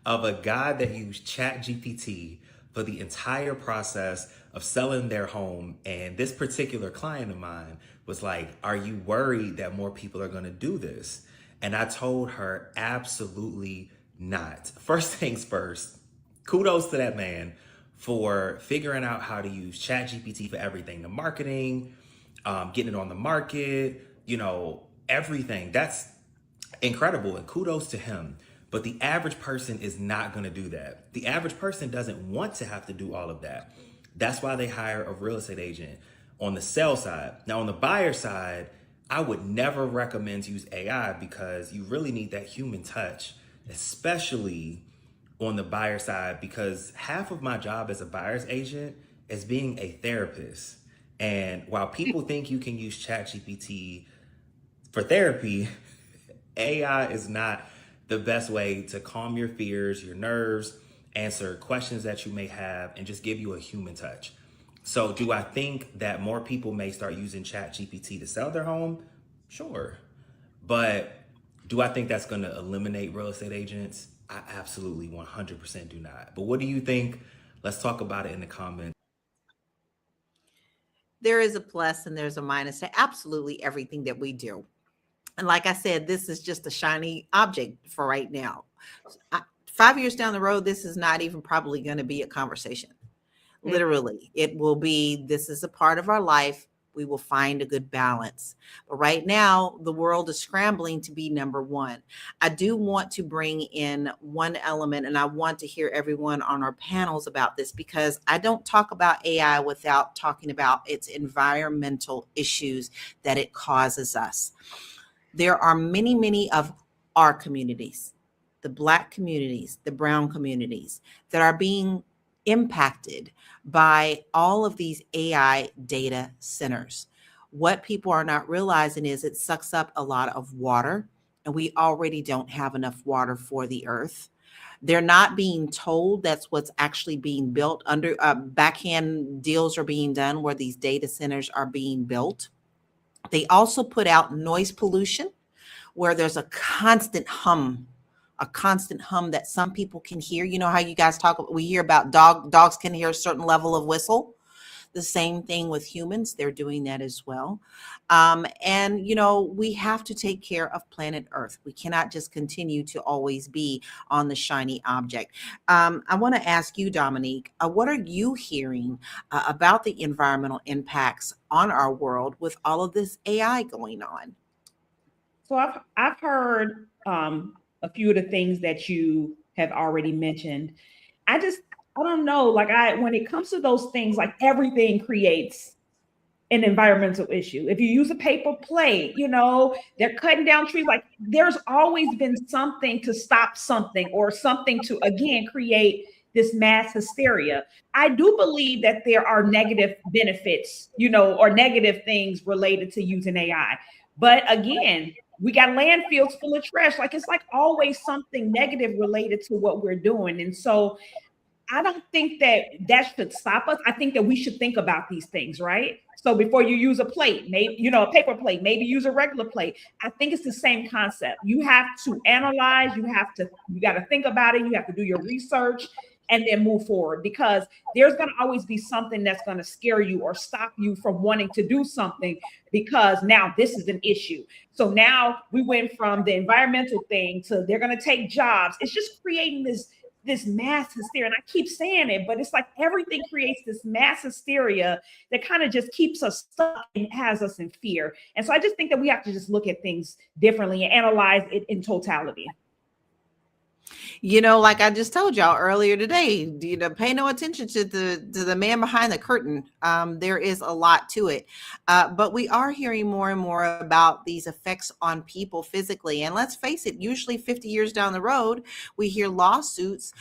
of a guy that used ChatGPT for the entire process of selling their home. And this particular client of mine was like, are you worried that more people are going to do this? And I told her absolutely not. First things first, kudos to that man for figuring out how to use ChatGPT for everything, the marketing, getting it on the market, everything. That's incredible, and kudos to him. But the average person is not going to do that. The average person doesn't want to have to do all of that. That's why they hire a real estate agent on the sell side. Now, on the buyer side, I would never recommend to use AI because you really need that human touch, especially on the buyer side, because half of my job as a buyer's agent is being a therapist. And while people think you can use ChatGPT for therapy, AI is not the best way to calm your fears, your nerves, answer questions that you may have, and just give you a human touch. So do I think that more people may start using ChatGPT to sell their home? Sure. But do I think that's going to eliminate real estate agents? I absolutely 100% do not. But what do you think? Let's talk about it in the comments. There is a plus and there's a minus to absolutely everything that we do. And like I said, this is just a shiny object for right now. 5 years down the road, this is not even probably going to be a conversation. Literally, it will be, this is a part of our life. We will find a good balance. But right now, the world is scrambling to be number one. I do want to bring in one element, and I want to hear everyone on our panels about this, because I don't talk about AI without talking about its environmental issues that it causes us. There are many, many of our communities, the Black communities, the brown communities, that are being impacted by all of these AI data centers. What people are not realizing is it sucks up a lot of water, and we already don't have enough water for the earth. They're not being told that's what's actually being built. Under backhand deals are being done where these data centers are being built. They also put out noise pollution, where there's a constant hum that some people can hear. You know how you guys talk, we hear about dogs can hear a certain level of whistle. The same thing with humans. They're doing that as well. And, we have to take care of planet Earth. We cannot just continue to always be on the shiny object. I want to ask you, Dominique, what are you hearing about the environmental impacts on our world with all of this AI going on? So I've heard a few of the things that you have already mentioned. I don't know, when it comes to those things, like everything creates an environmental issue. If you use a paper plate, they're cutting down trees. Like, there's always been something to stop something, or something to, again, create this mass hysteria. I do believe that there are negative benefits, or negative things related to using AI. But again, we got landfills full of trash. It's always something negative related to what we're doing. And so I don't think that should stop us. I think that we should think about these things, right? So before you use a plate, maybe, a paper plate, maybe use a regular plate. I think it's the same concept. You have to analyze, you got to think about it. You have to do your research and then move forward, because there's going to always be something that's going to scare you or stop you from wanting to do something, because now this is an issue. So now we went from the environmental thing to they're going to take jobs. It's just creating this mass hysteria. And I keep saying it, but it's like everything creates this mass hysteria that kind of just keeps us stuck and has us in fear. And so I just think that we have to just look at things differently and analyze it in totality. Like I just told y'all earlier today, pay no attention to the man behind the curtain. There is a lot to it. But we are hearing more and more about these effects on people physically. And let's face it, usually 50 years down the road, we hear lawsuits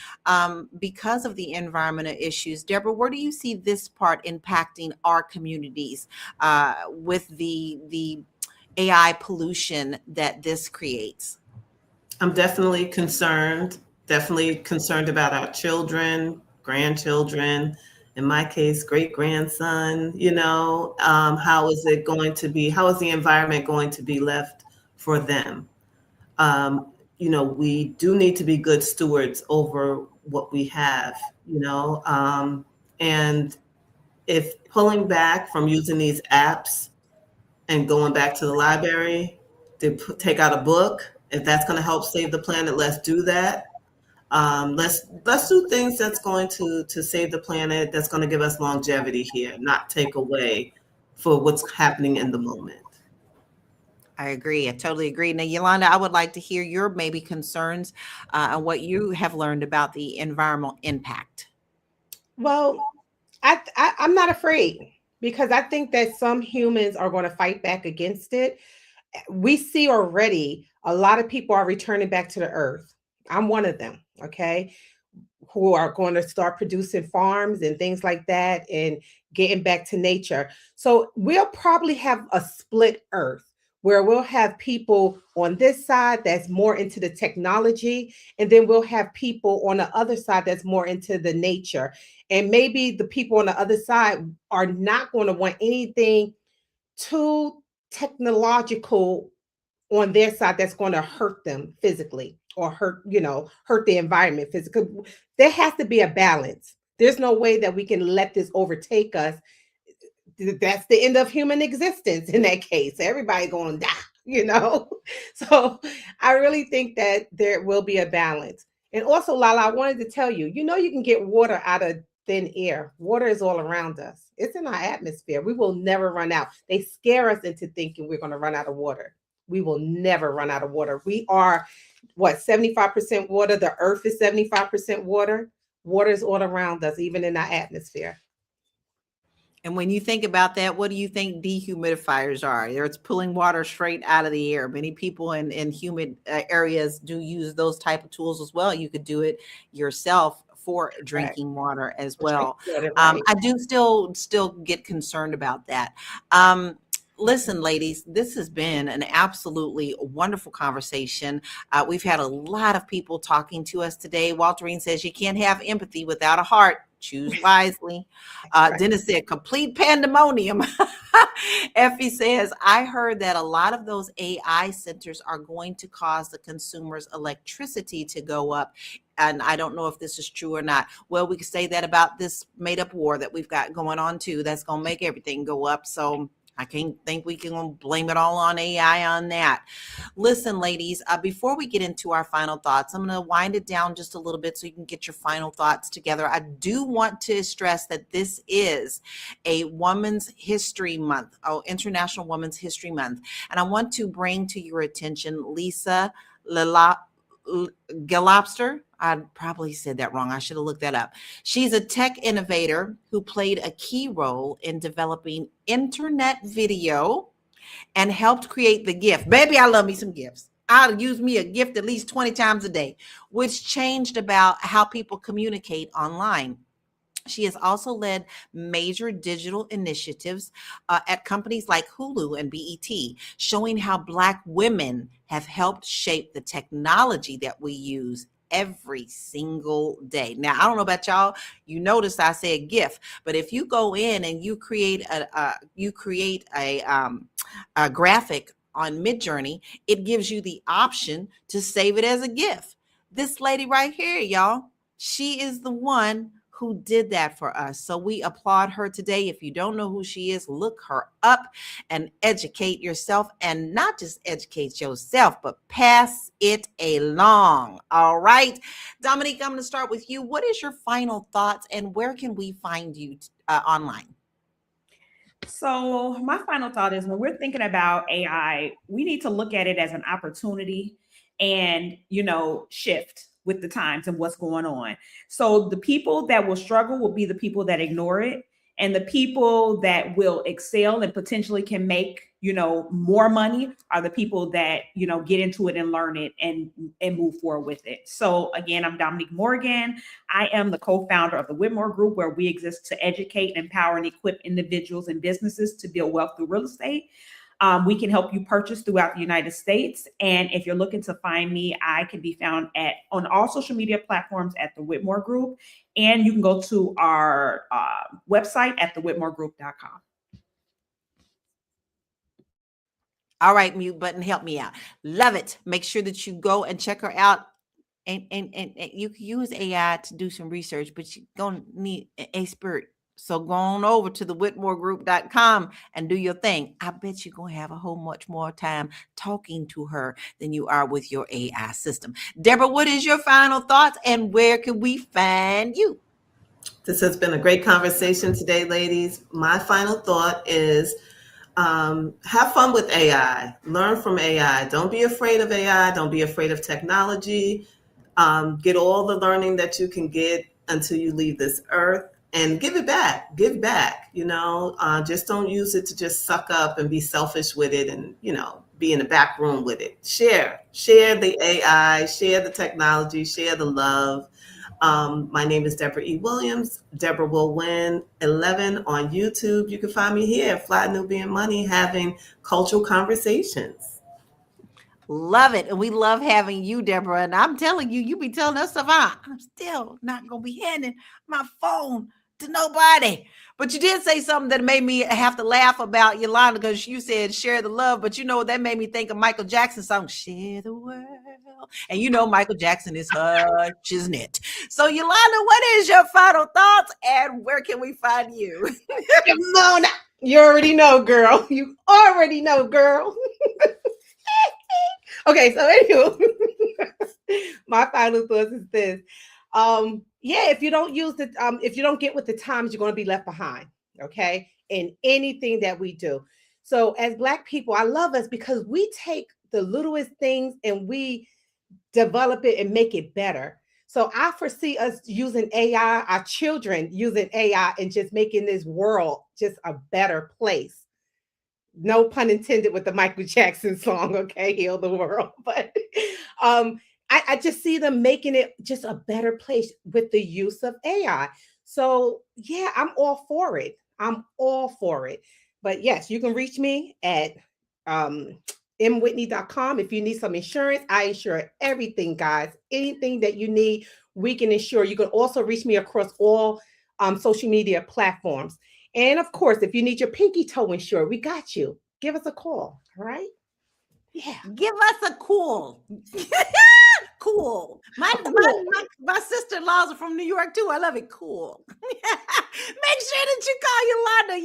because of the environmental issues. Deborah, where do you see this part impacting our communities with the AI pollution that this creates? I'm definitely concerned about our children, grandchildren, in my case, great grandson. How is the environment going to be left for them? We do need to be good stewards over what we have, and if pulling back from using these apps and going back to the library to take out a book, if that's going to help save the planet, let's do that. Let's do things that's going to save the planet, that's going to give us longevity here, not take away for what's happening in the moment. I agree. I totally agree. Now, Yolanda, I would like to hear your maybe concerns and what you have learned about the environmental impact. Well, I'm not afraid because I think that some humans are going to fight back against it. We see already a lot of people are returning back to the earth. I'm one of them, okay, who are going to start producing farms and things like that and getting back to nature. So we'll probably have a split earth where we'll have people on this side that's more into the technology, and then we'll have people on the other side that's more into the nature. And maybe the people on the other side are not going to want anything too technological on their side that's going to hurt them physically or hurt the environment physically. There has to be a balance. There's no way that we can let this overtake us. That's the end of human existence in that case. Everybody going to die. So I really think that there will be a balance. And also, Lala, I wanted to tell you, you can get water out of thin air. Water is all around us. It's in our atmosphere. We will never run out. They scare us into thinking we're going to run out of water. We will never run out of water. We are 75% water. The earth is 75% water. Water is all around us, even in our atmosphere. And when you think about that, what do you think dehumidifiers are? It's pulling water straight out of the air. Many people in humid areas do use those type of tools as well. You could do it yourself for drinking water as well. Right. I do still get concerned about that. Listen, ladies, this has been an absolutely wonderful conversation. We've had a lot of people talking to us today. Walterine says you can't have empathy without a heart. Choose wisely. Right. Dennis said complete pandemonium. Effie says, I heard that a lot of those AI centers are going to cause the consumer's electricity to go up. And I don't know if this is true or not. Well, we could say that about this made up war that we've got going on too. That's going to make everything go up. So I can't think we can blame it all on AI on that. Listen, ladies, before we get into our final thoughts, I'm going to wind it down just a little bit so you can get your final thoughts together. I do want to stress that this is a Women's History Month, International Women's History Month. And I want to bring to your attention Lisa Gillopster. I probably said that wrong. I should have looked that up. She's a tech innovator who played a key role in developing internet video and helped create the GIF. Baby, I love me some GIFs. I'll use me a gift at least 20 times a day, which changed about how people communicate online. She has also led major digital initiatives at companies like Hulu and BET, showing how Black women have helped shape the technology that we use every single day. Now, I don't know about y'all. You notice I said GIF, but if you go in and you create a graphic on Midjourney, it gives you the option to save it as a GIF. This lady right here, y'all, she is the one who did that for us. So we applaud her today. If you don't know who she is, look her up and educate yourself, and not just educate yourself, but pass it along. All right. Dominique, I'm going to start with you. What is your final thoughts and where can we find you online? So my final thought is when we're thinking about AI, we need to look at it as an opportunity and, shift with the times and what's going on. So the people that will struggle will be the people that ignore it, and the people that will excel and potentially can make, more money are the people that, get into it and learn it and move forward with it. So again, I'm Dominique Morgan. I am the co-founder of the Whitmore Group, where we exist to educate, empower, and equip individuals and businesses to build wealth through real estate. We can help you purchase throughout the United States. And if you're looking to find me, I can be found on all social media platforms at the Whitmore Group. And you can go to our website at thewhitmoregroup.com. All right, mute button, help me out. Love it. Make sure that you go and check her out. And you can use AI to do some research, but you're going to need an expert So go on over to the whitmoregroup.com and do your thing. I bet you're going to have a whole much more time talking to her than you are with your AI system. Deborah, what is your final thoughts and where can we find you? This has been a great conversation today, ladies. My final thought is have fun with AI. Learn from AI. Don't be afraid of AI. Don't be afraid of technology. Get all the learning that you can get until you leave this earth and give it back. Give back. Just don't use it to just suck up and be selfish with it and, be in the back room with it. Share the AI, share the technology, share the love. My name is Deborah E. Williams. Deborah Will Win 11 on YouTube. You can find me here at Fly Nubian Money having cultural conversations. Love it. And we love having you, Deborah. And I'm telling you, you be telling us stuff. I'm still not going to be handing my phone to nobody. But you did say something that made me have to laugh about Yolanda, because you said share the love. But that made me think of Michael Jackson's song, Share the World. And Michael Jackson is hush, isn't it? So Yolanda, what is your final thoughts and where can we find you? Simona, you already know, girl. You already know, girl. Okay, so anyway, my final thoughts is this. If you don't if you don't get with the times, you're going to be left behind. Okay, in anything that we do. So as Black people, I love us because we take the littlest things and we develop it and make it better. So I foresee us using AI, our children using AI, and just making this world just a better place. No pun intended with the Michael Jackson song, okay, Heal the World. But I just see them making it just a better place with the use of AI. So yeah, I'm all for it. I'm all for it. But yes, you can reach me at mwhitney.com. If you need some insurance, I insure everything, guys. Anything that you need, we can insure. You can also reach me across all social media platforms. And of course, if you need your pinky toe insured, we got you. Give us a call. All right. Yeah. Give us a call. Cool. My sister-in-laws are from New York too. I love it. Cool. Make sure that you call Yolanda.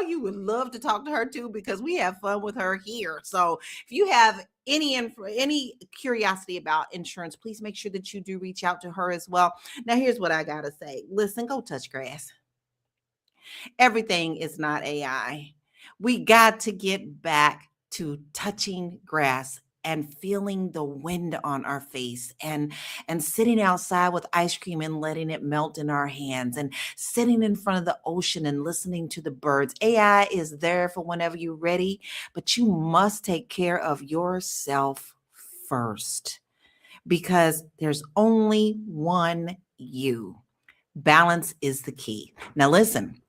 You would love to talk to her too, because we have fun with her here. So if you have any curiosity about insurance, please make sure that you do reach out to her as well. Now, here's what I gotta say. Listen, go touch grass. Everything is not AI. We got to get back to touching grass and feeling the wind on our face and sitting outside with ice cream and letting it melt in our hands and sitting in front of the ocean and listening to the birds. AI is there for whenever you're ready, but you must take care of yourself first, because there's only one you. Balance is the key. Now listen,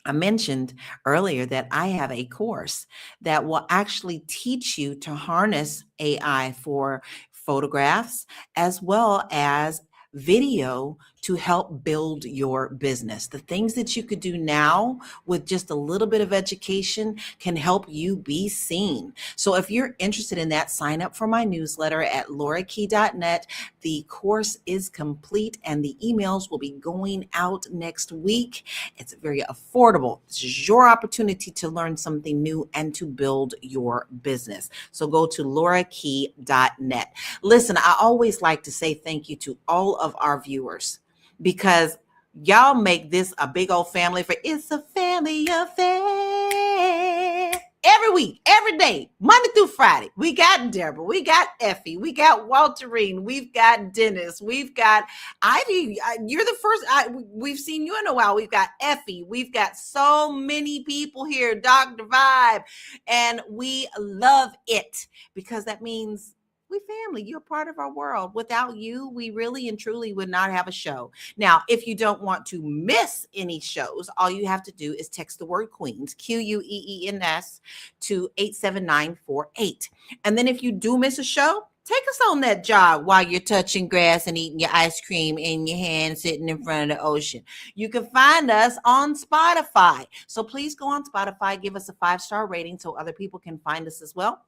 I mentioned earlier that I have a course that will actually teach you to harness AI for photographs as well as video to help build your business. The things that you could do now with just a little bit of education can help you be seen. So if you're interested in that, sign up for my newsletter at laurakey.net. The course is complete and the emails will be going out next week. It's very affordable. This is your opportunity to learn something new and to build your business. So go to laurakey.net. Listen, I always like to say thank you to all of our viewers, because y'all make this a big old family affair. It's a family affair. Every week, every day, Monday through Friday, we got Deborah, we got Effie, we got Walterine, we've got Dennis, we've got Ivy. You're the first. We've seen you in a while. We've got Effie. We've got so many people here, Dr. Vibe, and we love it because that means we family. You're part of our world. Without you, we really and truly would not have a show. Now, if you don't want to miss any shows, all you have to do is text the word Queens, Queens, to 87948. And then if you do miss a show, take us on that jog while you're touching grass and eating your ice cream in your hand, sitting in front of the ocean. You can find us on Spotify. So please go on Spotify, give us a 5-star rating so other people can find us as well.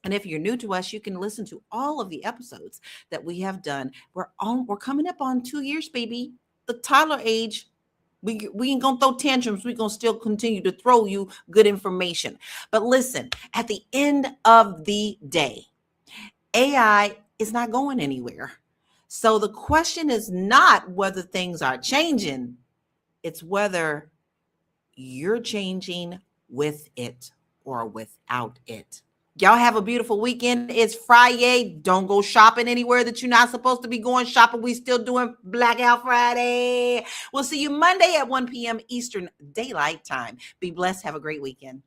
And if you're new to us, you can listen to all of the episodes that we have done. We're coming up on 2 years, baby. The toddler age We ain't gonna throw tantrums. We're gonna still continue to throw you good information. But listen, at the end of the day, AI is not going anywhere. So the question is not whether things are changing, it's whether you're changing with it or without it. Y'all have a beautiful weekend. It's Friday. Don't go shopping anywhere that you're not supposed to be going shopping. We still doing Blackout Friday. We'll see you Monday at 1 p.m. Eastern Daylight Time. Be blessed. Have a great weekend.